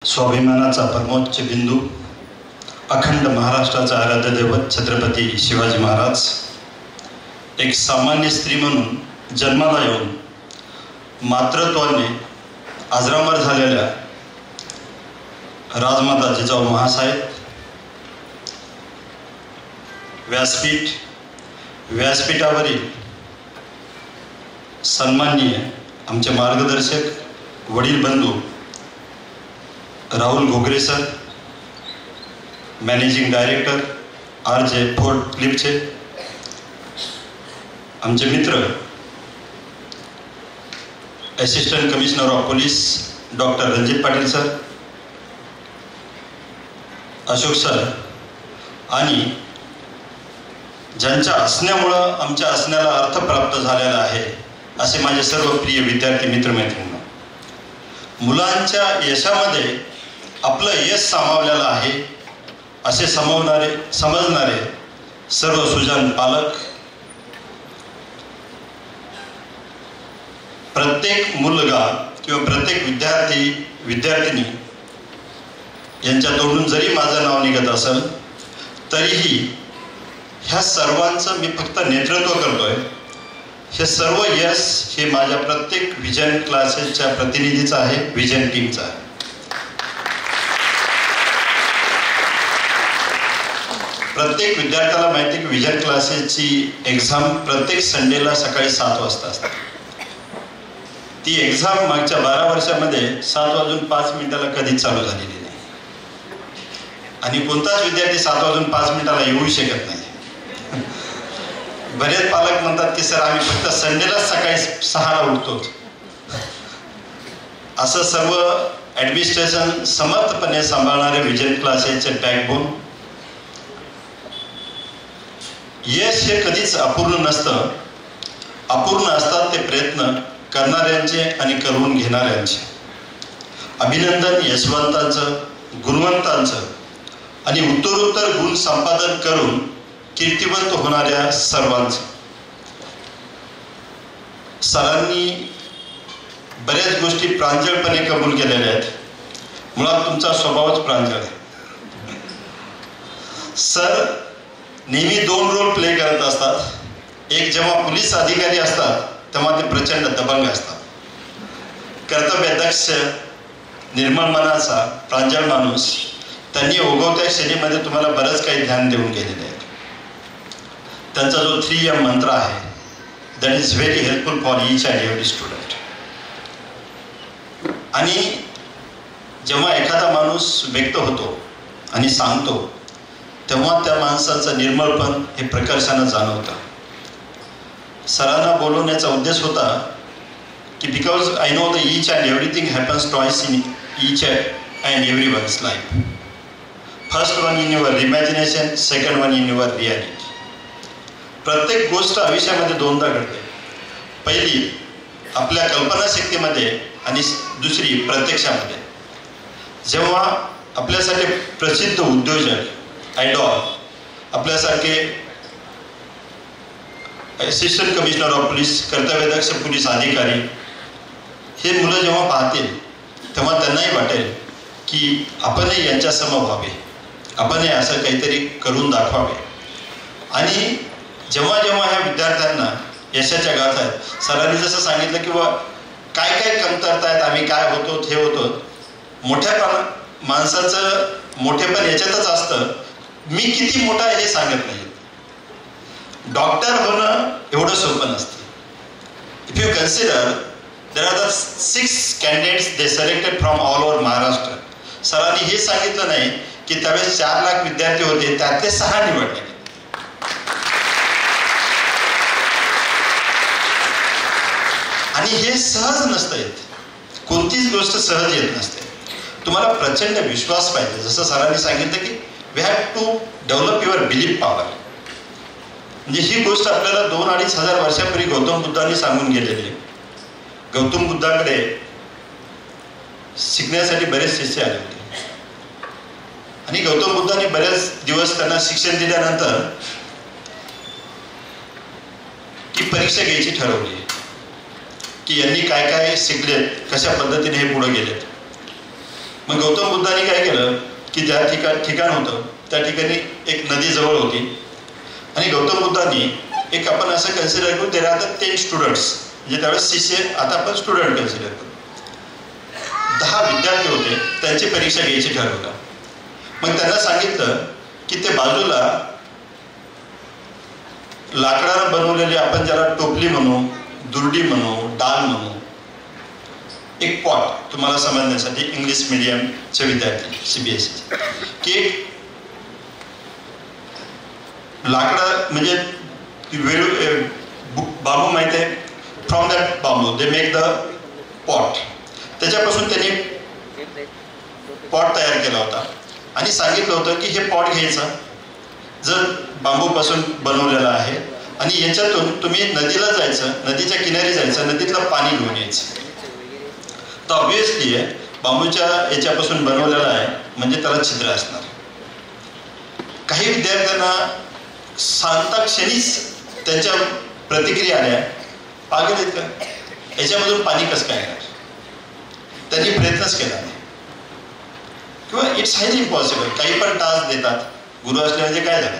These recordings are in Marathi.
स्वाभिमानाचा परमोच्च बिंदू, अखंड महाराष्ट्राचा आराध्य दैवत छत्रपती शिवाजी महाराज एक सामान्य स्त्री म्हणून जन्माला येऊन मातृत्वाने आजरामर झालेल्या राजमाता जिजाऊ महासाहेब व्यासपीठावरील सन्माननीय आमचे मार्गदर्शक वडील बंधू Rahul Ghogare sir, managing director RJ fort क्लिपचे, आमचे मित्र assistant commissioner of police doctor Ranjit Patil sir, Ashok sir आणि ज्यांच्या असण्यामुळं आमच्या असण्याला अर्थ प्राप्त झालेला आहे असे माझे सर्व प्रिय विद्यार्थी मित्रमैत्रिणी, मुलांच्या यशामध्ये आपलं यश सामावलेलं आहे असे समजणारे सर्व सुजाण पालक, प्रत्येक मुलगा किंवा प्रत्येक विद्यार्थिनी यांच्या तोंडून जरी माझं नाव निघत असेल तरीही ह्या सर्वांचं मी फक्त नेतृत्व करतोय. हे सर्व यश हे माझ्या प्रत्येक विजन क्लासेसच्या प्रतिनिधीचं आहे, विजन टीमचं आहे. प्रत्येक विद्यार्थ्याला माहिती आहे की विजन क्लासेसची एक्झाम प्रत्येक संडेला सकाळी 7 वाजता असते. ती एक्झाम मागच्या 12 वर्षामध्ये 7:05 कधीच चालू झालेली नाही आणि कोणताच विद्यार्थी 7:05 येऊ शकत नाही. बरेच पालक म्हणतात की सर आम्ही फक्त संडेलाच सकाळी 6ला उठतो. असं सर्व ॲडमिनिस्ट्रेशन समर्थपणे सांभाळणारे विजन क्लासेसचे बॅकबोन. यश हे कधीच अपूर्ण नसतं. अपूर्ण असतात ते प्रयत्न करणाऱ्यांचे आणि करून घेणाऱ्यांचे. अभिनंदन यशवंतांचं, गुणवंतांचं आणि उत्तरोत्तर गुण संपादन करून कीर्तिवंत होणाऱ्या सर्वांचं. सरांनी बऱ्याच गोष्टी प्रांजळपणे कबूल केलेल्या आहेत. मुळात तुमचा स्वभावच प्रांजळ आहे. सर नेहमी 2 रोल प्ले करत असतात. एक जेव्हा पोलीस अधिकारी असतात तेव्हा ते प्रचंड दबंग असतात. कर्तव्यदक्ष, निर्मळ मनाचा, प्रांजळ माणूस. त्यांनी ओघवत्या श्रेणीमध्ये तुम्हाला बरंच काही ध्यान देऊन गेलेले आहे. त्यांचा जो 3M मंत्र आहे that is very helpful for each and every student. आणि जेव्हा एखादा माणूस व्यक्त होतो आणि सांगतो तेव्हा त्या माणसाचं निर्मळपण हे प्रकर्षानं जाणवतं. सरांना बोलवण्याचा उद्देश होता की because I know the each and everything happens twice in each and every one's life. First one in your imagination, second one in your reality. प्रत्येक गोष्ट आयुष्यामध्ये 2दा घडते. पहिली आपल्या कल्पनाशक्तीमध्ये आणि दुसरी प्रत्यक्षामध्ये. जेव्हा आपल्यासाठी प्रसिद्ध उद्योजक, आयडॉल, आपल्यासारखे असिस्टंट कमिशनर ऑफ पोलीस, कर्तव्यदक्ष पोलीस अधिकारी हे मुलं जेव्हा पाहतील तेव्हा त्यांनाही वाटेल की आपणही यांच्यासम व्हावे, आपणही असं काहीतरी करून दाखवावे. आणि जेव्हा जेव्हा ह्या विद्यार्थ्यांना यशाच्या गाथा आहेत, सरांनी जसं सांगितलं की काय काय कमतरता आहेत, आम्ही काय होतो हे होतो. मोठ्या माणसाचं मोठेपण याच्यातच असतं मी किती मोठा आहे हे सांगत नाही. डॉक्टर होणं एवढं सोपं नसतं. If you consider there are the 6 candidates they selected from all over Maharashtra. सरांनी हे सांगितलं नाही की त्यावेळेस 4 लाख विद्यार्थी होते त्यातले 6 निवडले. आणि हे सहज नसतं येत. कोणतीच गोष्ट सहज येत नसते. तुम्हाला प्रचंड विश्वास पाहिजे. जसं सरांनी सांगितलं की we have to develop your belief power. म्हणजे ही गोष्ट आपल्याला 2-2.5 हजार वर्षापूर्वी गौतम बुद्धांनी सांगून गेलेली. गौतम बुद्धाकडे शिकण्यासाठी बरेच शिष्य आले होते आणि गौतम बुद्धांनी बरेच दिवस त्यांना शिक्षण दिल्यानंतर ती परीक्षा घ्यायची ठरवली की यांनी काय काय शिकलेत, कशा पद्धतीने हे पुढे गेलेत. मग गौतम बुद्धांनी काय केलं की ज्या ठिकाण होतं त्या ठिकाणी एक नदी जवळ होती आणि गौतम बुद्धांनी एक आपण असं कन्सिडर करू ते राहतात 10 स्टुडंट्स, म्हणजे त्यावेळेस शिष्य, आता आपण स्टुडंट कन्सिडर करू, 10 विद्यार्थी होते, त्यांची परीक्षा घ्यायची ठरवलं. मग त्यांना सांगितलं की ते बाजूला लाकडानं बनवलेले, आपण ज्याला टोपली म्हणू, दुर्डी म्हणू, डाल म्हणू, एक पॉट, तुम्हाला समजण्यासाठी इंग्लिश मिडियमचे विद्यार्थी CBSE, की लाकडा म्हणजे बांबू माहिती आहे, from that bamboo they make the pot, त्याच्यापासून त्यांनी पॉट तयार केला होता आणि सांगितलं होतं की हे पॉट घ्यायचं, जर बांबूपासून बनवलेला आहे आणि याच्यातून तुम्ही नदीला जायचं, नदीच्या किनारी जायचं, नदीतलं पाणी घेऊन यायचं. तर ऑब्विसली आहे बांबूच्या याच्यापासून बनवलेला आहे म्हणजे त्याला छिद्र असणार. काही विद्यार्थ्यांना सांगता क्षणीच त्यांच्या प्रतिक्रिया आल्या, पागल आहेत का, याच्यामधून पाणी कसं काय येणार, त्यांनी प्रयत्नच केला नाही, किंवा इट्स हायली इम्पॉसिबल. काही पण टास्क देतात, गुरु असले म्हणजे काय झालं,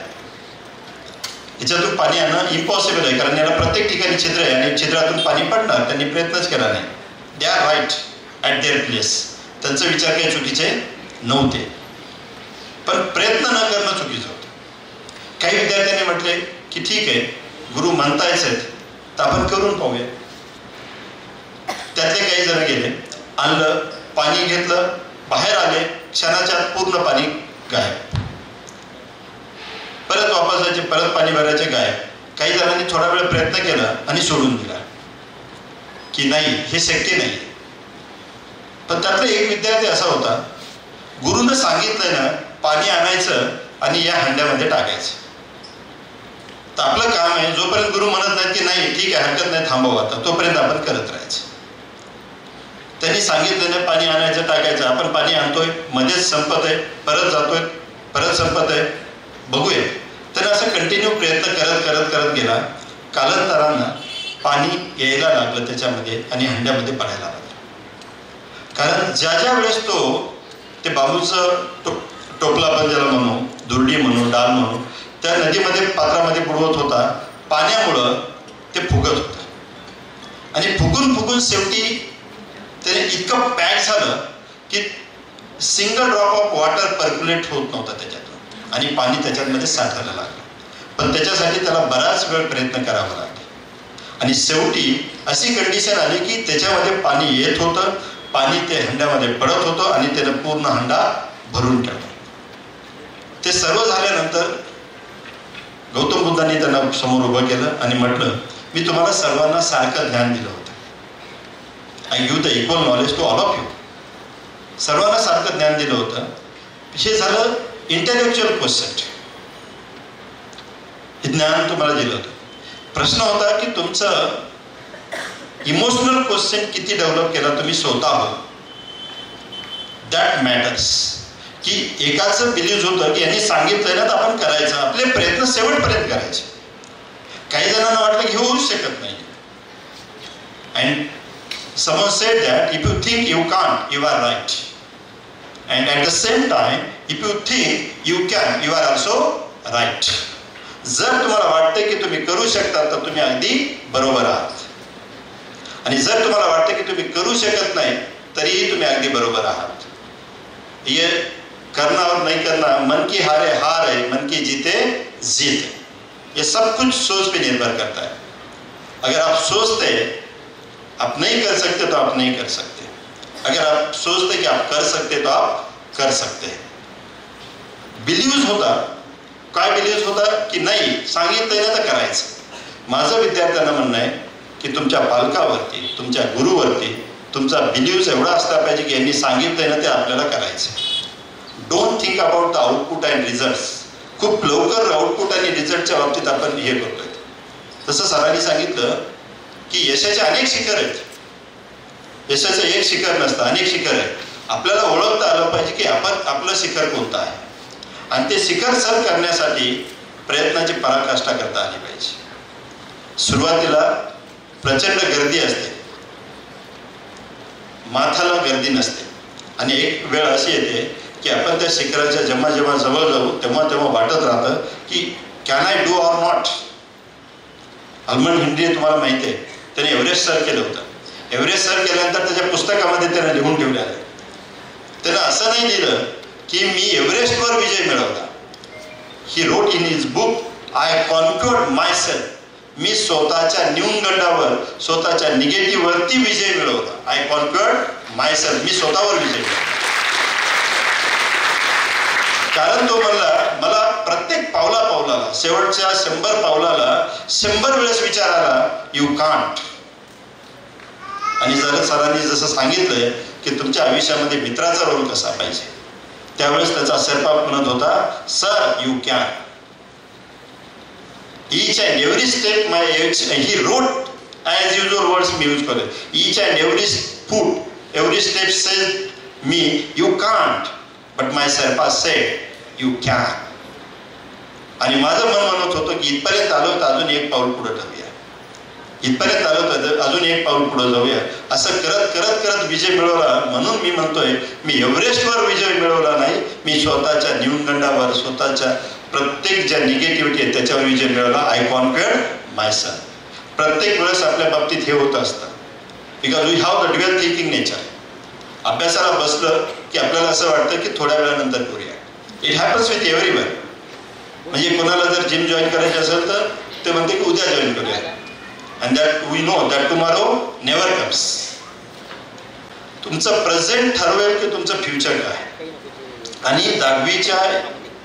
याच्यातून पाणी आणणं इम्पॉसिबल आहे, कारण याला प्रत्येक ठिकाणी छिद्र आहे आणि छिद्रातून पाणी पडणार. त्यांनी प्रयत्नच केला नाही. They are right at their place, त्यांचे विचार काही चुकीचे नव्हते, पण प्रयत्न न करणं चुकीचं होतं. काही विद्यार्थ्यांनी म्हटले की ठीक आहे, गुरु म्हणतायच आहेत तर आपण करून पाहूया. त्यातले काही जण गेले, आणलं, पाणी घेतलं, बाहेर आले, क्षणाच्या आत पूर्ण पाणी गायब. परत वापस जायचे, परत पाणी भरायचे, गायब. काही जणांनी थोडा वेळ प्रयत्न केला आणि सोडून दिला की नाही, हे शक्य नाही. पण त्यातला एक विद्यार्थी असा होता, गुरुनं सांगितलंय ना पाणी आणायचं आणि या हंड्यामध्ये टाकायचं, तर आपलं काम आहे, जोपर्यंत गुरु म्हणत नाही की नाही ठीक आहे हरकत नाही थांबवा आता, तोपर्यंत आपण करत राहायचं. त्यांनी सांगितलं नाही पाणी आणायचं टाकायचं, आपण पाणी आणतोय, मध्येच संपत आहे, परत जातोय, परत संपत आहे, बघूया. त्यानं असं कंटिन्यू प्रयत्न करत करत करत गेला. कालांतरानं पाणी यायला लागलं त्याच्यामध्ये आणि हंड्यामध्ये पडायला लागलं. कारण ज्या ज्या वेळेस तो ते बांबूचं टोपला आपण ज्याला म्हणू, दुर्डी म्हणू, डाल म्हणू, त्या नदीमध्ये पात्रामध्ये बुडवत होता, पाण्यामुळं ते फुगत होतं आणि फुगून फुगून शेवटी त्याने इतकं पॅक झालं की single drop of water percolate होत नव्हता त्याच्यातून आणि पाणी त्याच्यामध्ये साठायला लागलं. पण त्याच्यासाठी त्याला बराच वेळ प्रयत्न करावा लागला आणि शेवटी अशी कंडिशन आली की त्याच्यामध्ये पाणी येत होतं, पाणी ते हंड्यामध्ये पडत होतं आणि त्यानं पूर्ण हंडा भरून ठेवला. ते सर्व झाल्यानंतर गौतम बुद्धांनी त्यांना समोर उभं केलं आणि म्हटलं, मी तुम्हाला सर्वांना सारखं ज्ञान दिलं होतं. I give the equal knowledge to all of you. सर्वांना सारखं ज्ञान दिलं होतं. हे झालं इंटेलेक्च्युअल क्वेश्चन, हे ज्ञान तुम्हाला दिलं होतं. प्रश्न होता की तुमचं इमोशनल क्वेश्चन किती डेव्हलप केला तुम्ही स्वतः, दॅट मॅटर्स. की एकाचं बिलीव्ह होतं की यांनी सांगितलंय ना तर आपण करायचं, आपले प्रयत्न शेवटपर्यंत करायचे. काही जणांना वाटलं की होऊच शकत नाही. And someone said that if you think you can't, you are right, and at the same time if you think you can, you are also right. जर तुम्हाला वाटते की तुम्ही करू शकता तर तुम्ही अगदी बरोबर आहात, आणि जर तुम्हाला वाटते की तुम्ही करू शकत नाही तरीही तुम्ही अगदी बरोबर आहात. ये करना और नहीं करना, मन की हारे हार है, मन की जीते जीत है. ये सब कुछ सोच पे निर्भर करता है. अगर आप सोचते आप नहीं कर सकते तो आप नहीं कर सकते, अगर आप सोचते कि आप कर सकते तो आप कर सकते. बिलीव्ह होता, काय बिलीव्ह होता की नाही सांगितलंय ना तर करायचं. माझं विद्यार्थ्यांना म्हणणं आहे की तुमच्या पालकावरती, तुमच्या गुरुवरती तुमचा बिलीव्ह एवढा असला पाहिजे की यांनी सांगितलंय ना ते आपल्याला करायचं. Don't think about the output and results. खूप लवकर आउटपुट आणि रिझल्टच्या बाबतीत आपण हे करतोय. तसं सरांनी सांगितलं की यशाचे अनेक शिखर आहेत. यशाचं एक शिखर नसतं, अनेक शिखर आहेत. आपल्याला ओळखता आलं पाहिजे की आपण आपलं शिखर कोणतं आहे, आणि ते शिखर सर करण्यासाठी प्रयत्नाची पराकाष्ठा करता आली पाहिजे. सुरुवातीला प्रचंड गर्दी असते, माथाला गर्दी नसते. आणि एक वेळ अशी येते की आपण त्या शिखराच्या जेव्हा जेव्हा जवळ जाऊ तेव्हा तेव्हा वाटत राहतं की can I do or not. Edmund हिंड्री तुम्हाला माहिती आहे, त्याने एव्हरेस्ट सर केलं होतं. एव्हरेस्ट सर केल्यानंतर त्याच्या पुस्तकामध्ये त्याने लिहून ठेवले आहे. त्यानं असं नाही लिहिलं की मी एव्हरेस्टवर विजय मिळवला. He wrote in his book I conquered myself. मी स्वतःच्या न्यूनगंडावर, स्वतःच्या निगेटिव्हवरती विजय मिळवला. I conquered myself. मी स्वतःवर विजय मिळवला. कारण तो म्हणला मला प्रत्येक पावला पावलाला, शेवटच्या 100 पावलाला 100 वेळेस विचार आला यू कांट. आणि जर सरांनी जसं सांगितलंय की तुमच्या आयुष्यामध्ये मित्राचा रोल कसा पाहिजे, त्यावेळेस त्याचा शेर्पा म्हणत होता sir you can. Each and every step my he wrote as user words मी यूज करतो. Each and every foot every step says me you can't but my Sherpa said you can. आणि माझं मन म्हणत होतं की इथपर्यंत आलो तर अजून एक पाऊल पुढे ठेवूया, इथपर्यंत आलो तर अजून एक पाऊल पुढे जाऊया. असं करत करत करत विजय मिळवला. म्हणून मी म्हणतोय मी एव्हरेस्टवर विजय मिळवला नाही, मी स्वतःच्या न्यूनगंडावर, स्वतःच्या प्रत्येक ज्या निगेटिव्हिटी आहे त्याच्यावर विजय मिळवला. I conquered myself. प्रत्येक वेळेस आपल्या बाबतीत हे होत असतं because we have the dual thinking nature. अभ्यासाला बसलं की आपल्याला असं वाटतं की थोड्या वेळानंतर करूया. It happens with everyone. म्हणजे कोणाला जर जिम जॉईन करायची असेल तर ते म्हणते की उद्या जॉईन करूया. And that we know that tomorrow never comes. तुमचं प्रेझेंट ठरवेल की तुमचं फ्युचर काय. आणि 10वीच्या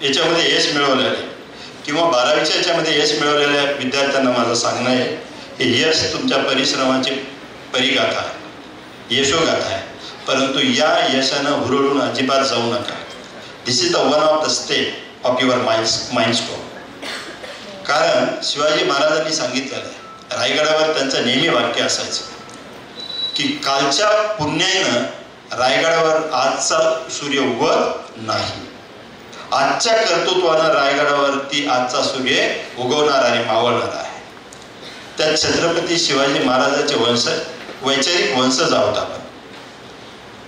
याच्यामध्ये यश मिळवलेलं किंवा 12वीच्या याच्यामध्ये यश मिळवलेल्या विद्यार्थ्यांना माझं सांगणं आहे हे यश तुमच्या परिश्रमाची परिगाथा आहे, यशोगाथा आहे. परंतु या यशानं हुरळून अजिबात जाऊ नका. This is the one of the step of your mind stone. कारण शिवाजी महाराजांनी सांगितलेलं आहे, रायगडावर त्यांचं नेहमी वाक्य असायचं की कालच्या पुण्याईनं रायगडावर आजचा सूर्य उगवत नाही, आजच्या कर्तृत्वानं रायगडावरती आजचा सूर्य उगवणार आणि मावळणार आहे. त्या छत्रपती शिवाजी महाराजांचे वैचारिक वंशज आहोत आपण.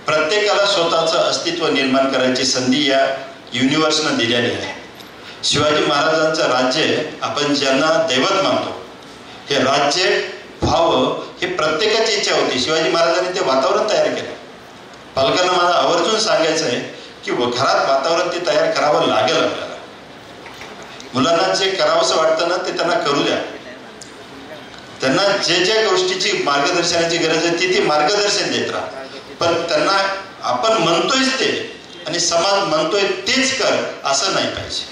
प्रत्येकाला स्वतःचं अस्तित्व निर्माण करायची संधी या युनिव्हर्सनं दिलेली आहे. शिवाजी महाराजांचं राज्य आपण ज्यांना दैवत मानतो हे राज्य व्हावं हे प्रत्येकाची इच्छा होती. शिवाजी महाराजांनी ते वातावरण तयार केलं. पालकांना मला आवर्जून सांगायचं आहे की घरात वातावरण ते तयार करावं लागेल आपल्याला. मुलांना जे करावंसं वाटतं ना ते त्यांना करू द्या. त्यांना जे ज्या गोष्टीची मार्गदर्शनाची गरज आहे ती मार्गदर्शन देत राहा. पण त्यांना आपण म्हणतोयच ते आणि समाज म्हणतोय तेच कर असं नाही पाहिजे.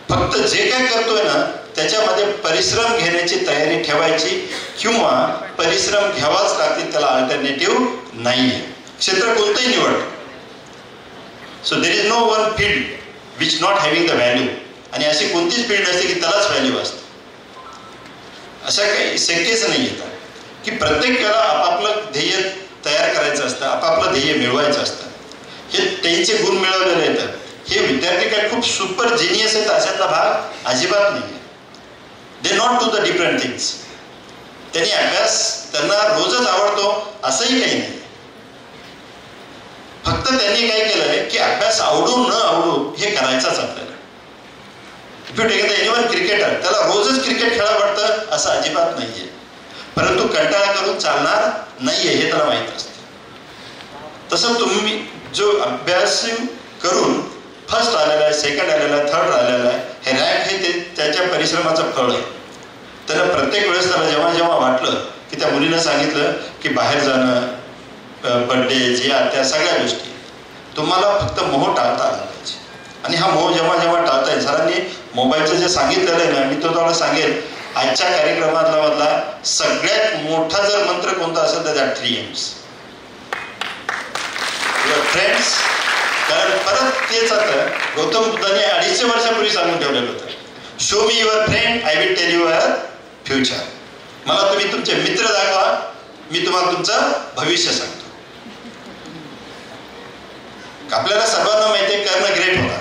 फक्त जे काय करतोय ना त्याच्यामध्ये परिश्रम घेण्याची तयारी ठेवायची किंवा परिश्रम घ्यावाच लागतील, त्याला अल्टरनेटिव्ह नाही आहे. क्षेत्र कोणतंही निवड. So there is no one field which not having the value. आणि अशी कोणतीच फील्ड असते की त्यालाच व्हॅल्यू असते. अशा काही शक्यच नाही येतात की प्रत्येक वेळेला आपापलं ध्येय तयार करायचं असतं, आपापलं ध्येय मिळवायचं असतं. हे त्यांचे गुण मिळवलेले येतात. हे विद्यार्थी काय खूप सुपर जिनियस आहेत अशातला भाग अजिबात नाही आहे. They not do the different things. त्यांनी अभ्यास त्यांना रोजच आवडतो असंही काही नाही. फक्त त्यांनी काय केलंय की अभ्यास आवडू न आवडू हे करायचंच आपल्याला. If you take the anyone cricketer त्याला रोजच क्रिकेट खेळा वाटतं असं अजिबात नाहीये. परंतु कंटाळा करून चालणार नाहीये हे त्याला माहीत असतं. तसं तुम्ही जो अभ्यास करून फर्स्ट आलेला आहे, सेकंड आलेला आहे, थर्ड आलेला आहे, हे रँक हे ते त्याच्या परिश्रमाचं फळ आहे. त्याला प्रत्येक वेळेस त्याला जेव्हा जेव्हा वाटलं की त्या मुलीनं सांगितलं की बाहेर जाणं, बर्थडे या त्या सगळ्या गोष्टी तुम्हाला फक्त मोह टाळता आला पाहिजे. आणि हा मोह जेव्हा जेव्हा टाळता येईल, सरांनी मोबाईलचं जे सांगितलेलं आहे ना मी तो तुम्हाला सांगेल आजच्या कार्यक्रमातला मधला सगळ्यात मोठा जर मंत्र कोणता असेल तर त्या 3 M's. Your friends. कारण परत तेच आता गौतम बुद्धांनी 250 वर्षापूर्वी सांगून ठेवलेलं होतं. Show me your friend I will tell your future. मला तुम्ही तुमचे मित्र दाखवा, मी तुम्हाला तुमचं भविष्य सांगतो. आपल्याला सर्वांना माहिती आहे कर्ण ग्रेट होता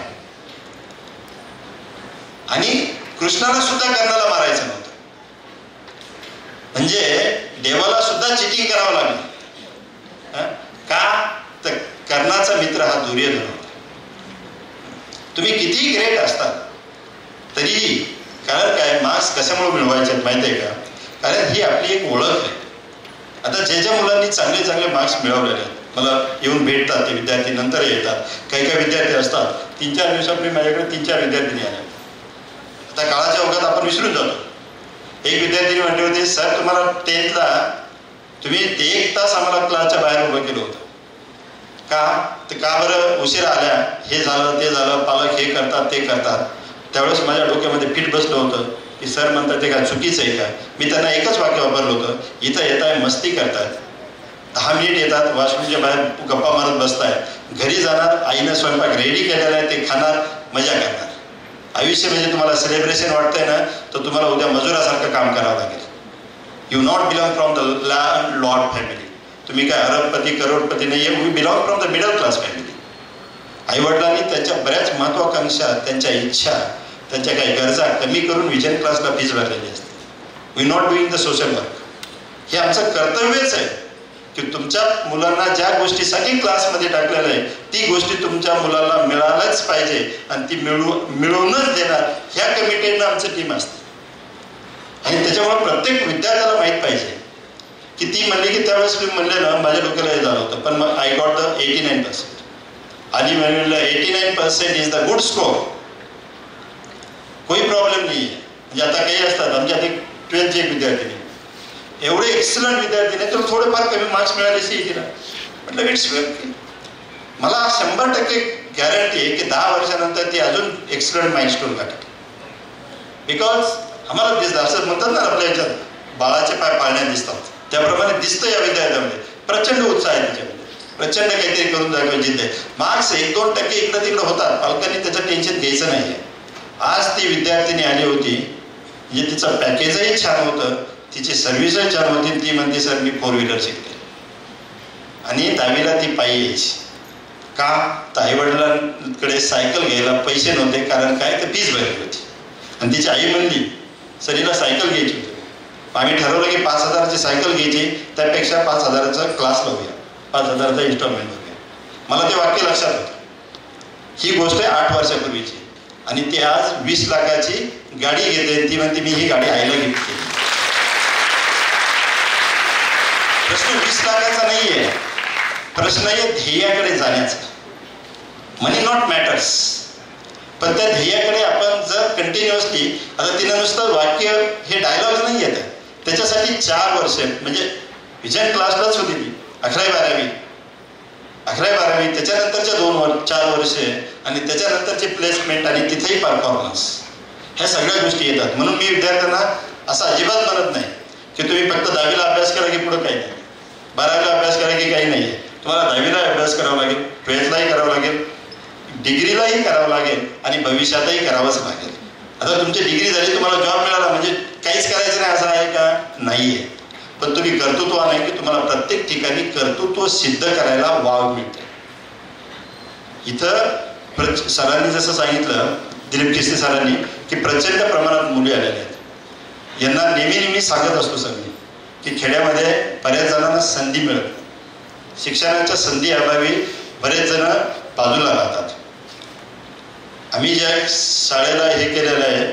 आणि कृष्णाला सुद्धा कर्णाला मारायचं नव्हतं. म्हणजे देवाला सुद्धा चिटिंग करावं लागलं. का तर कर्णाचा मित्र हा दुर्योधन होता. तुम्ही कितीही ग्रेट असतात तरीही, कारण काय, मार्क्स कशामुळे मिळवायचे माहिती आहे का? कारण ही आपली एक ओळख आहे. आता ज्या मुलांनी चांगले चांगले मार्क्स मिळवलेले आहेत, मला येऊन भेटतात ते विद्यार्थी, नंतर येतात. काही काही विद्यार्थी असतात 3-4 दिवसापूर्वी माझ्याकडे 3-4 विद्यार्थी आले. आता काळाच्या ओघात आपण विसरून जातो. एक विद्यार्थी म्हटले होते, सर तुम्हाला 10thला तुम्ही 1 तास आम्हाला क्लासच्या बाहेर उभं केलं होतं. का तर का बरं उशिरा आल्या, हे झालं ते झालं, पालक हे करतात ते करतात. त्यावेळेस माझ्या डोक्यामध्ये फिट बसलं होतं की सर म्हणतात ते काय चुकीचं आहे का? मी त्यांना एकच वाक्य वापरलं होतं, इथं येत आहे मस्ती करतात, 10 मिनिट येतात, वॉशरूमच्या बाहेर गप्पा मारत बसताय, घरी जाणार, आईनं स्वयंपाक रेडी केलेला आहे, ते खाणार, मजा करणार. आयुष्य म्हणजे तुम्हाला सेलिब्रेशन वाटतंय ना, तर तुम्हाला उद्या मजुरासारखं काम करावं लागेल. You not belong from the land lord family. तुम्ही काय अरबपती करोडपती नाही आहे. We belong from the middle class family. आईवडिलांनी त्यांच्या बऱ्याच महत्वाकांक्षा, त्यांच्या इच्छा, त्यांच्या काही गरजा कमी करून विजन क्लासला फीज भरलेली असते. We not doing the social work. हे आमचं कर्तव्यच आहे की तुमच्या मुलांना ज्या गोष्टीसाठी क्लासमध्ये टाकलेलं आहे ती गोष्टी तुमच्या मुलाला मिळालंच पाहिजे आणि ती मिळवूनच देणार, ह्या कमिटीनं आमचं टीम असते. आणि त्याच्यामुळे प्रत्येक विद्यार्थ्याला माहीत पाहिजे की ती म्हणली की त्यावेळेस मी म्हणले ना, माझ्या डोक्याला हे झालं होतं, पण मग आय गॉट द 89%. आणि म्हणलं 89% इज द गुड स्कोर, कोई प्रॉब्लेम नाही आहे. म्हणजे आता काही असतात, आमच्यात एक 12th एक विद्यार्थी एवढे एक्सलंट विद्यार्थी नाही तर थोडेफार कमी मार्क्स मिळाले सीईटीला. म्हटलं इट्स ओके. मला 100% गॅरंटी आहे की 10 वर्षानंतर ती अजून एक्सलंट माइलस्टोन गाठेल. बिकॉज आम्हाला दिसतं, असं म्हणतात ना आपल्या याच्यात बाळाचे पाय पाळण्यात दिसतात, त्याप्रमाणे दिसतं या विद्यार्थ्यामध्ये. प्रचंड उत्साह आहे त्याच्यामध्ये, प्रचंड काहीतरी करून दाखवायची आहे. मार्क्स 1-2% इकडं तिकडं होतात, पालकांनी त्याचं टेन्शन घ्यायचं नाही आहे. आज ती विद्यार्थिनी आली होती, म्हणजे तिचं पॅकेजही छान होतं, तिची सर्व्हिसही छान होती. ती म्हणते सर मी 4 व्हीलर शिकते. आणि 10वीला ती पायी यायची. का तर आईवडिलांकडे सायकल घ्यायला पैसे नव्हते, कारण काय तर फीज भरली होती. आणि तिची आई म्हणली सर हिला सायकल घ्यायची होती. आम्ही ठरवलं की 5,000ची सायकल घ्यायची, त्यापेक्षा 5,000चा क्लास लावूया, 5,000चा इन्स्टॉलमेंट बघूया. मला ते वाक्य लक्षात होतं. ही गोष्ट आहे 8 वर्षापूर्वीची. आणि ती आज 20 लाखाची गाडी घेते. ती म्हणते मी ही गाडी आईला गिफ्ट केली. प्रश्न 20 लाखाचा नाही आहे, प्रश्न आहे ध्येयाकडे जाण्याचा. मनी नॉट मॅटर्स, पण त्या ध्येयाकडे आपण जर कंटिन्युअसली, आता तिनं नुसतं वाक्य हे डायलॉग नाही येत, त्याच्यासाठी 4 वर्ष म्हणजे विजन क्लासलाच होती ती 11वी-12वी, त्याच्यानंतरच्या 4 वर्षे आणि त्याच्यानंतरचे प्लेसमेंट आणि तिथेही परफॉर्मन्स, ह्या सगळ्या गोष्टी येतात. म्हणून मी विद्यार्थ्यांना असं अजिबात म्हणत नाही की तुम्ही फक्त 10वीला अभ्यास करा की पुढं काही नाही, 12वीला अभ्यास करा की काही नाही आहे. तुम्हाला 10वीला अभ्यास करावा लागेल, 12thलाही करावं लागेल, डिग्रीलाही करावं लागेल आणि भविष्यातही करावंच लागेल. आता तुमची डिग्री झाली, तुम्हाला जॉब मिळाला म्हणजे काहीच करायचं नाही असं आहे का? नाही आहे. पण तुम्ही कर्तृत्वाने की तुम्हाला प्रत्येक ठिकाणी कर्तृत्व सिद्ध करायला वाव मिळते. इथं सरांनी जसं सांगितलं, दिलीप केसरी सरांनी, की प्रचंड प्रमाणात मुली आलेल्या आहेत. यांना नेहमी सांगत असतो सगळी की खेड्यामध्ये बऱ्याच जणांना संधी मिळत नाही. शिक्षणाच्या संधी अभावी बरेच जण बाजूला राहतात. आम्ही ज्या शाळेला हे केलेलं आहे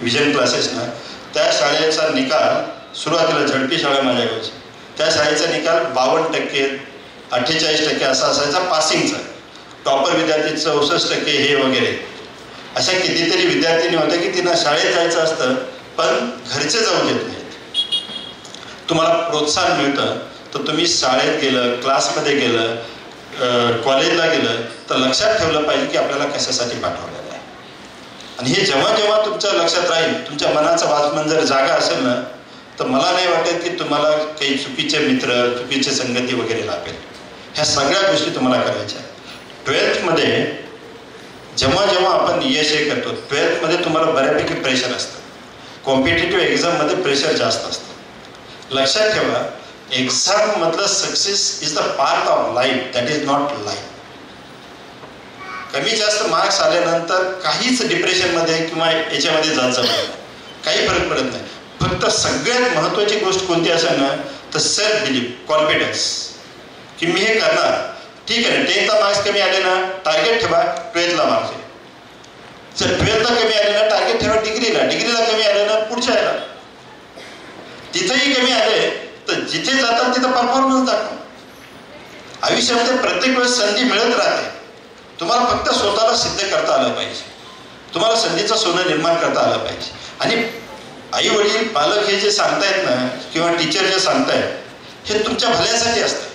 विजन क्लासेसनं, त्या शाळेचा निकाल सुरुवातीला झडपी शाळा माझ्या गावची, त्या शाळेचा निकाल 52%, 48% असा असायचा पासिंगचा. टॉपर विद्यार्थी 64% हे वगैरे. अशा कितीतरी विद्यार्थिनी होत्या की तिनं शाळेत जायचं असतं पण घरचे जाऊ देत नाहीत. तुम्हाला प्रोत्साहन मिळतं तर तुम्ही शाळेत गेलं, क्लासमध्ये गेलं, कॉलेजला गेलं तर लक्षात ठेवलं पाहिजे की आपल्याला कशासाठी पाठवलेलं आहे. आणि हे जेव्हा जेव्हा तुमच्या लक्षात राहील, तुमच्या मनाचं वाचमन जर जागा असेल ना, तर मला नाही वाटत की तुम्हाला काही चुकीचे मित्र, चुकीचे संगती वगैरे लाभेल. ह्या सगळ्या गोष्टी तुम्हाला करायच्या. 12thमध्ये जेव्हा जेव्हा आपण यश हे करतो, 12thमध्ये तुम्हाला बऱ्यापैकी प्रेशर असतं. कॉम्पिटेटिव्ह एक्झाममध्ये प्रेशर जास्त असतं. लक्षात ठेवा, एक्झाम मधलं success is the part of life, that is not life. कमी जास्त मार्क्स आल्यानंतर काहीच डिप्रेशनमध्ये किंवा याच्यामध्ये जायचं नाही, काही फरक पडत नाही. फक्त सगळ्यात महत्त्वाची गोष्ट कोणती असेल ना, तर सेल्फ बिलीफ, कॉन्फिडन्स की मी हे करणार. ठीक आहे ना, 10th मार्क्स कमी आले ना टार्गेट ठेवा 12th मार्क्स आहे. जर 12th कमी आले ना टार्गेट ठेवा डिग्रीला कमी आले ना पुढच्या याला. तिथेही कमी आले तर जिथे जातात तिथं परफॉर्मन्स दाखवा. आयुष्यामध्ये प्रत्येक वेळेस संधी मिळत राहते. तुम्हाला फक्त स्वतःला सिद्ध करता आलं पाहिजे. तुम्हाला संधीचं सोनं निर्माण करता आलं पाहिजे. आणि आई वडील पालक हे जे सांगतायत ना किंवा टीचर जे सांगतायत हे तुमच्या भल्यासाठी असतं.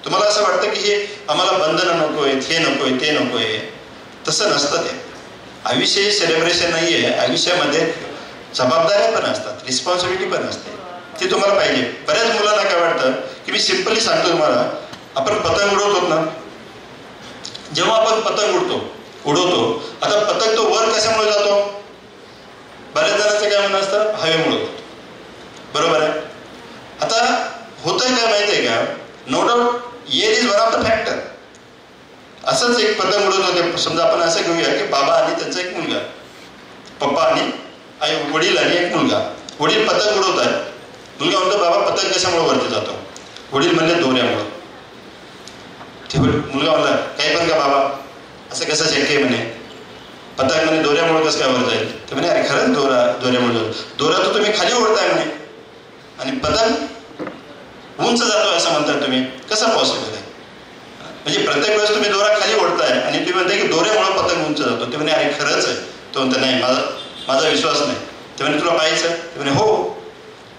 तुम्हाला असं वाटतं की हे आम्हाला बंधनं नको आहेत, हे नको आहे, ते नको आहे. तसं नसतं ते. आयुष्य हे सेलिब्रेशन नाही आहे. आयुष्यामध्ये जबाबदाऱ्या पण असतात, रिस्पॉन्सिबिलिटी पण असते. ती तुम्हाला पाहिजे. बऱ्याच मुलांना काय वाटतं की मी सिम्पली सांगतो तुम्हाला, आपण पतंग उडवतो ना, जेव्हा आपण पतंग उडवतो आता पतंग तो वर कशामुळे जातो? बऱ्याच जणांचं काय म्हणणं असतं हवेमुळे होतो. बरोबर आहे. आता होतंय काय माहिती आहे का? No doubt air is one of the factor. असंच एक पतंग उडवत होते. समजा आपण असं घेऊया की बाबा आणि त्यांचा एक मुलगा, पप्पा आणि आई, वडील आणि एक मुलगा. वडील पतंग उडवत आहे. मुलगा म्हणतो बाबा पतंग कशामुळे वरती जातो? वडील म्हणले दोऱ्यामुळं. ते मुलगा म्हणला काही पण का बाबा, असं कसं शक्य आहे म्हणे, पतंग म्हणे दोऱ्यामुळे कसं काय वर जाईल? ते म्हणे अरे खरंच दोऱ्यामुळे दोरा तर तुम्ही खाली ओढताय म्हणे आणि पतंग उंच जातोय असं म्हणताय तुम्ही, कसं पॉसिबल आहे? म्हणजे प्रत्येक वेळेस तुम्ही दोरा खाली ओढताय आणि तुम्ही म्हणताय की दोऱ्यामुळे पतंग उंच जातो. ते म्हणे अरे खरंच आहे. तो म्हणतो नाही, माझा विश्वास नाही. ते म्हणे तुला पाहायचं? ते म्हणे हो.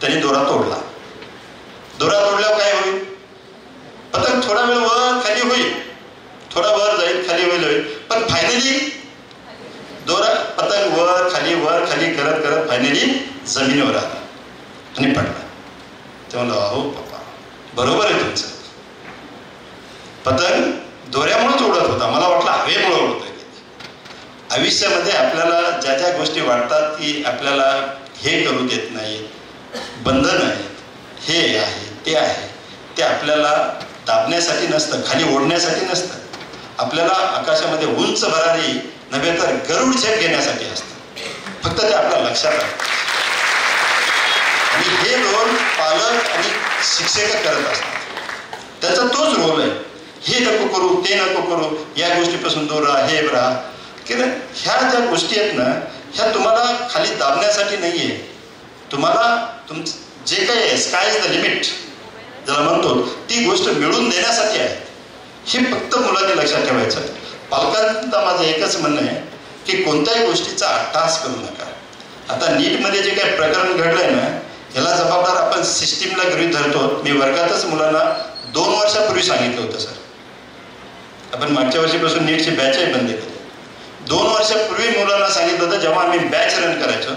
त्यांनी दोरा तोडला. दोरा तोडल्यावर काय होईल? पतंग थोडा वेळ वर खाली होईल, थोडा वर जाईल, खाली होईल, पण फायनली दोरा पतंग वर खाली करत करत फायनली जमिनीवर आला आणि पडला. ते म्हणलं अहो पप्पा बरोबर आहे तुमचं, पतंग दोऱ्यामुळेच उडत होता, मला वाटलं हवेमुळे उडतोय. आयुष्यामध्ये आपल्याला ज्या ज्या गोष्टी वाटतात की आपल्याला हे करू देत नाहीत, बंधन आहेत, हे आहे ते आहे, ते आपल्याला दाबण्यासाठी नसतं, खाली ओढण्यासाठी नसतं. आपल्याला आकाशामध्ये उंच भरारी नव्हे तर गरुड झेप घेण्यासाठी असतं. फक्त ते आपल्या लक्षात आहे. आणि हे रोल पालक आणि शिक्षक करत असतात. त्याचा तोच रोल आहे. हे नको करू, ते नको करू, या गोष्टीपासून दूर राहा, हे राहा. की ह्या ज्या गोष्टी आहेत ना, ह्या तुम्हाला खाली दाबण्यासाठी नाही आहे. तुम्हाला जे काही आहे, स्काय इज द लिमिट ज्याला म्हणतो, ती गोष्ट मिळवून देण्यासाठी आहे. हे फक्त मुलांनी लक्षात ठेवायचं. पालकांना माझं एकच म्हणणं आहे की कोणत्याही गोष्टीचा अट्टहास करू नका. आता नीटमध्ये जे काही प्रकरण घडलंय ना, ह्याला जबाबदार आपण सिस्टीमला गृहीत धरतो. मी वर्गातच मुलांना 2 वर्षापूर्वी सांगितलं होतं सर, आपण मागच्या वर्षीपासून नीटची बॅचही बंद केली. 2 वर्षापूर्वी मुलांना सांगितलं होतं जेव्हा आम्ही बॅच रन करायचो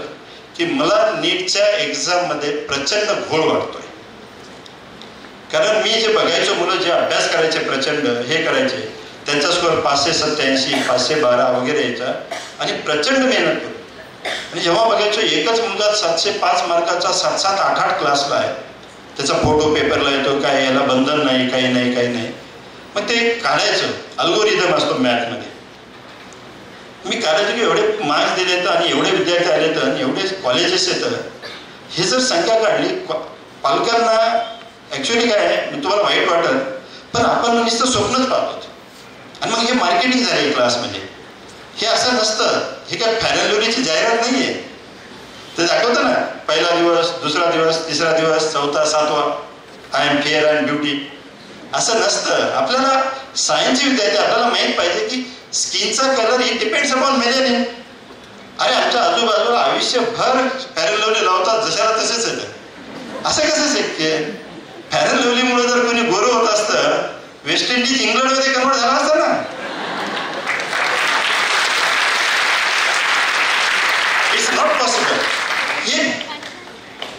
की मला नीटच्या एक्झाममध्ये प्रचंड घोळ वाटतोय. कारण मी जे बघायचो मुलं जे अभ्यास करायचे, प्रचंड हे करायचे, त्यांचा स्कोअर 587, 512 वगैरे यायचा आणि प्रचंड मेहनत करू. आणि जेव्हा बघायचो एकच मुलगा 705 मार्काचा 7-7, 8-8 क्लासला आहे, त्याचा फोटो पेपरला येतो, काय याला बंधन नाही, काही नाही. मग ते काढायचं, अल्गोरिदम असतो मॅथमध्ये. मी काढायचो की एवढे मार्क्स दिले तर आणि एवढे विद्यार्थी आले तर आणि एवढे कॉलेजेस येतं, हे जर संख्या काढली पालकांना ॲक्च्युली काय आहे, तुम्हाला वाईट वाटत, पण आपण नुसतं स्वप्नच पाहतो. आणि मग हे मार्केटिंग झाले क्लासमध्ये. हे असं नसतं. हे काय फॅरनलवलीची जाहिरात नाही आहे. ते दाखवतं ना, पहिला दिवस, दुसरा दिवस, तिसरा दिवस, चौथा, 7वा, I am fair and beauty. असं नसतं. आपल्याला सायन्सची विद्यार्थी आपल्याला माहीत पाहिजे की स्किनचा कलर ही डिपेंड्स अपॉन मेलॅनिन. अरे आमच्या आजूबाजूला आयुष्यभर फॅरनलवली लावतात, जशाला तसेच येतं. असं कसं शक्य? फॅरनलवलीमुळे जर कोणी गोरं होत असतं, वेस्ट इंडिज इंग्लंडमध्ये कन्वर्ट झाला असतं ना. It's not possible.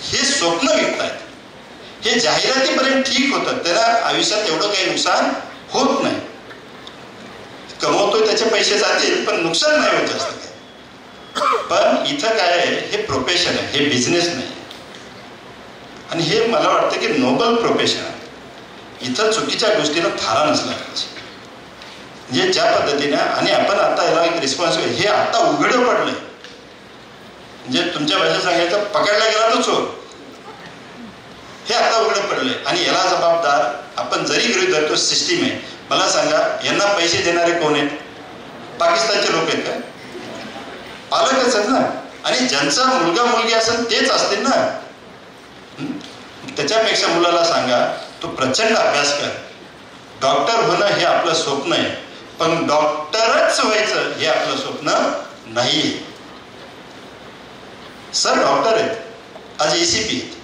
हे स्वप्न विकतायत. हे जाहिरातीपर्यंत ठीक होतं, त्याला आयुष्यात एवढं काही नुकसान होत नाही. कमवतोय त्याचे पैसे जातील, पण नुकसान नाही होत जास्त काय. पण इथं काय आहे, हे प्रोफेशन आहे, हे बिझनेस नाही. आणि हे मला वाटतं की नोबल प्रोफेशन आहे. इथं चुकीच्या गोष्टीला थारा नसला पाहिजे. म्हणजे ज्या पद्धतीने, आणि आपण आता याला एक रिस्पॉन्सिबल, हे आता उघडं पडलंय. म्हणजे तुमच्या भाषेत सांगायचं, पकडला गेला तो चोर, हे आता उघडं पडलंय. आणि याला जबाबदार आपण जरी गृहीत धरतो सिस्टीम आहे, मला सांगा, यांना पैसे देणारे कोण आहेत? पाकिस्तानचे लोक आहेत का? पालकच आहेत ना. आणि ज्यांचा मुलगा मुलगी असेल तेच असतील ना. त्याच्यापेक्षा मुलाला सांगा, तू प्रचंड अभ्यास कर, डॉक्टर होणं हे आपलं स्वप्न आहे, पण डॉक्टरच व्हायचं हे आपलं स्वप्न नाही. सर डॉक्टर आहेत, आज ACP आहेत.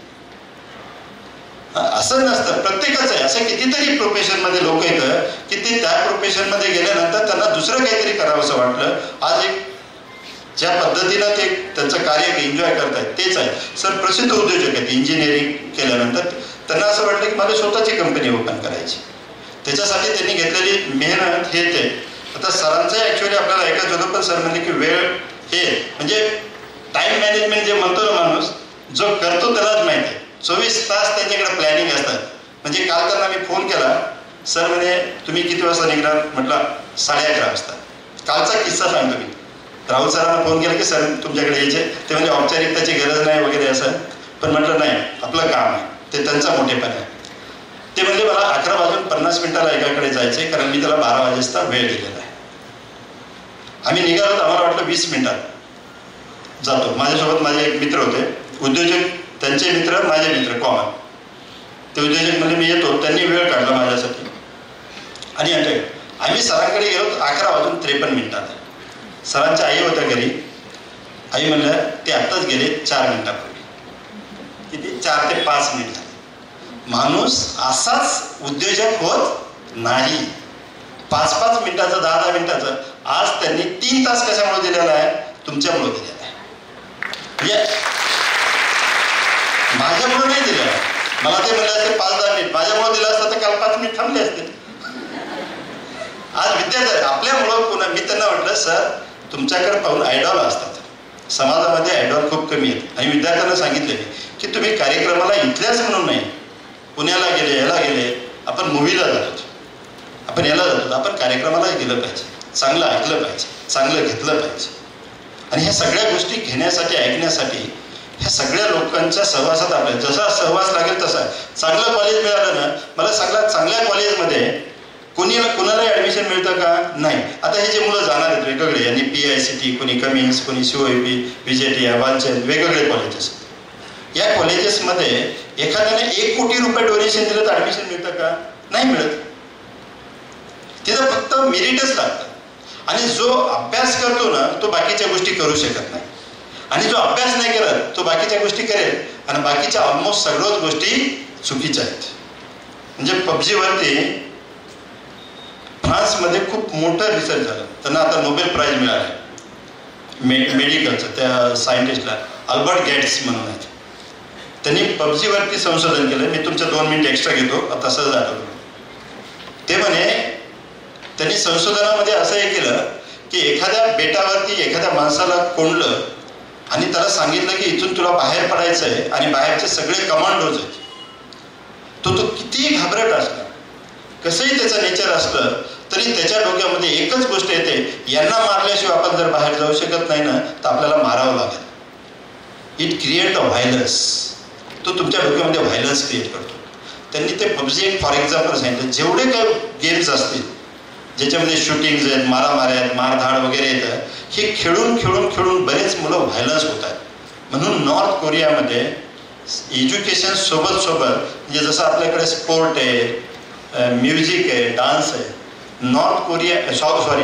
असं नसतं, प्रत्येकाचं आहे. असं कितीतरी प्रोफेशन मध्ये लोक येतं की ते त्या प्रोफेशन मध्ये गेल्यानंतर त्यांना दुसरं काहीतरी करावं असं वाटलं. आज एक ज्या पद्धतीनं ते त्यांचं कार्य एन्जॉय करतायत तेच आहे. सर प्रसिद्ध उद्योजक आहेत, इंजिनिअरिंग केल्यानंतर त्यांना असं वाटलं की मला स्वतःची कंपनी ओपन करायची. त्याच्यासाठी त्यांनी घेतलेली मेहनत हे ते. आता सरांचं ऍक्च्युअली आपल्याला ऐकायचं होतं, पण सर म्हणजे की वेळ हे म्हणजे टाइम मॅनेजमेंट जे म्हणतो ना माणूस, जो करतो त्यालाच माहिती आहे. 24 तास त्यांच्याकडे प्लॅनिंग असतात. म्हणजे काल त्यांना मी फोन केला, सर म्हणे तुम्ही किती वाजता निघणार? म्हटलं 11:30 वाजता. कालचा किस्सा सांगतो मी. राहुल सरांना फोन केला की सर तुमच्याकडे यायचे. ते म्हणजे औपचारिकताची गरज नाही वगैरे असं. पण म्हटलं नाही, आपलं काम आहे, ते त्यांचा मोठेपण आहे. ते म्हणजे मला 11:50 एकाकडे जायचे, कारण मी त्याला 12 वाजेचा वेळ दिलेला आहे. आम्ही निघालो, आम्हाला वाटलं 20 मिनिटात जातो. माझ्यासोबत माझे एक मित्र होते उद्योजक, त्यांचे मित्र माझे मित्र कॉमन. ते उद्योजक म्हणजे मी येतो, त्यांनी वेळ काढला माझ्यासाठी. आणि आम्ही सरांकडे गेलो 11:53. सरांच्या आई होत्या घरी. आई म्हणलं ते आत्ताच गेले 4 मिनिटापूर्वी. किती? 4 ते 5 मिनिट झाले. माणूस असाच उद्योजक होत नाही. 5-5 मिनिटाचं, 10-10 मिनिटाचं. आज त्यांनी 3 तास कशामुळे दिलेला आहे? तुमच्यामुळे दिलेला आहे. म्हणजे माझ्यामुळे नाही दिलेला आहे. मला ते म्हणले असते 5-10 मिनिट, माझ्यामुळे दिलं असतं तर काल 5 मिनिट थांबले असते. आज विद्यार्थी आपल्यामुळं पुन्हा मी त्यांना म्हटलं, सर तुमच्याकडे पाहून आयडॉल असतात. समाजामध्ये आयडॉल खूप कमी आहेत. आणि विद्यार्थ्यांना सांगितले की तुम्ही कार्यक्रमाला इथल्याच म्हणून नाही, पुण्याला गेले, याला गेले, आपण मूवीला जातो, आपण याला जातो, आपण कार्यक्रमाला गेलं पाहिजे, चांगलं ऐकलं पाहिजे, चांगलं घेतलं पाहिजे. आणि ह्या सगळ्या गोष्टी घेण्यासाठी, ऐकण्यासाठी ह्या सगळ्या लोकांच्या सहवासात आपल्या जसा सहवास लागेल तसा. चांगलं कॉलेज मिळालं ना, मला सांगला चांगल्या कॉलेजमध्ये कुणालाही ऍडमिशन मिळतं का? नाही. आता हे जे मुलं जाणार आहेत वेगवेगळे, यांनी PICT, कोणी कमिन्स, कोणी COEP, VJT, वांचन, वेगवेगळे कॉलेजेस. या कॉलेजेसमध्ये एखाद्याने 1 कोटी रुपये डोनेशन दिलं तर ऍडमिशन मिळतं का? नाही मिळत. तिथं फक्त मेरिटच लागतं. आणि जो अभ्यास करतो ना, तो बाकीच्या गोष्टी करू शकत नाही. आणि जो अभ्यास नाही करत तो बाकीच्या गोष्टी करेल. आणि बाकीच्या ऑलमोस्ट सगळ्याच गोष्टी चुकीच्या आहेत. म्हणजे PUBGवरती फ्रान्समध्ये खूप मोठं रिसर्च झालं. त्यांना आता नोबेल प्राइज मिळालं मेडिकलचं. त्या सायंटिस्टला अल्बर्ट गेट्स म्हणून आहेत. त्यांनी PUBGवरती संशोधन केलं. मी तुमच्या 2 मिनिट एक्स्ट्रा घेतो, आता सहज आठवलं. ते म्हणे त्यांनी संशोधनामध्ये असं हे केलं की एखाद्या बेटावरती एखाद्या माणसाला कोंडलं आणि त्याला सांगितलं की इथून तुला बाहेर पडायचं आहे आणि बाहेरचे सगळे कमांडोज आहेत. तो कितीही घाबरट असला, कसंही त्याचं नेचर असलं, तरी त्याच्या डोक्यामध्ये एकच गोष्ट येते, यांना मारल्याशिवाय आपण जर बाहेर जाऊ शकत नाही ना, तर आपल्याला मारावं लागेल. It create a violence. तो तुमच्या डोक्यामध्ये व्हायलन्स क्रिएट करतो. त्यांनी ते PUBG एक फॉर एक्झाम्पल सांगितलं. जेवढे काही गेम्स असतील ज्याच्यामध्ये शूटिंग्स आहेत, मारामाऱ्या आहेत, मारधाड वगैरे येतं, हे खेळून खेळून खेळून बरेच मुलं व्हायलन्स होत आहेत. म्हणून नॉर्थ कोरियामध्ये एज्युकेशन सोबत म्हणजे जसं आपल्याकडे स्पोर्ट आहे, म्युझिक आहे, डान्स आहे,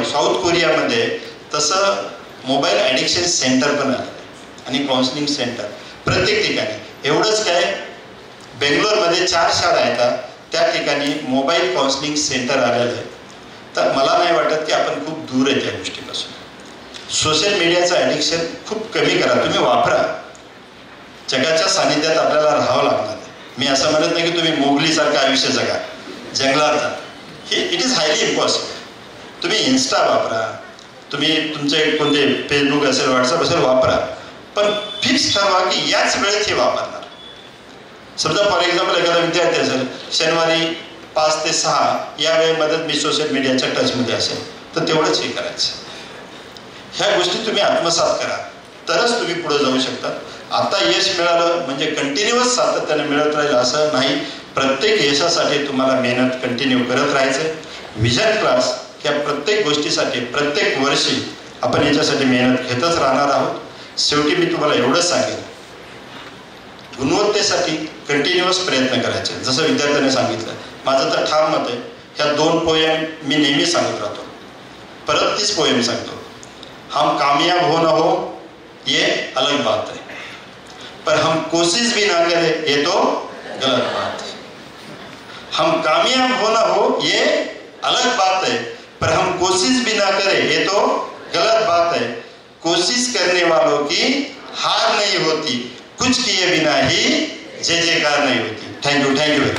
साऊथ कोरियामध्ये तसं मोबाईल ॲडिक्शन सेंटर पण आहे आणि काउन्सिलिंग सेंटर प्रत्येक ठिकाणी. एवढंच काय, बेंगलोरमध्ये 4 शाळा आहेत, त्या ठिकाणी मोबाईल काउन्सिलिंग सेंटर आलेलं आहे. तर मला नाही वाटत की आपण खूप दूर आहे त्या गोष्टीपासून. सोशल मीडियाचं ॲडिक्शन खूप कमी करा, तुम्ही वापरा. जगाच्या सानिध्यात आपल्याला राहावं लागणार. मी असं म्हणत नाही की तुम्ही मोगलीसारखं आयुष्य जगा, जंगलात जा, हे इट इज हायली इम्पॉसिबल. तुम्ही इन्स्टा वापरा, तुम्ही तुमचे कोणते फेसबुक असेल, व्हॉट्सअप असेल वापरा, पण फिक्स ठरवा की याच वेळेत हे वापरणार. समजा फॉर एक्झाम्पल एखादा विद्यार्थी असेल, शनिवारी 5 ते 6 या वेळेमध्ये मी सोशल मीडियाच्या टचमध्ये असेल, तर तेवढंच हे करायचं. ह्या गोष्टी तुम्ही आत्मसात करा, तरच तुम्ही पुढे जाऊ शकता. आता यश मिळालं म्हणजे कंटिन्युअस सातत्याने मिळत राहील असं नाही. प्रत्येक यशासाठी तुम्हाला मेहनत कंटिन्यू करत राहायचं. विजन क्लास या प्रत्येक गोष्टीसाठी प्रत्येक वर्षी आपण याच्यासाठी मेहनत घेतच राहणार आहोत। शेवटी मी तुम्हाला एवढंच सांगेन, गुणवत्तेसाठी कंटिन्युअस प्रयत्न करायचे। जसं विद्यार्थ्यांनी सांगितलं, माझं तर ठाम मत आहे, ह्या 2 पोएम मी नेहमी सांगत राहतो, परत तीच पोएम सांगतो। हम कामयाब हो ना हो ये अलग बात है, पर हम कोशिश भी ना करें ये तो गलत बात है। हम कामयाब हो ना हो ये अलग बात है, पर हम कोशिश भी ना करें ये तो गलत बात है। कोशिश करने वालों की हार नहीं होती, कुछ किए बिना ही जय जयकार नहीं होती। Thank you very much.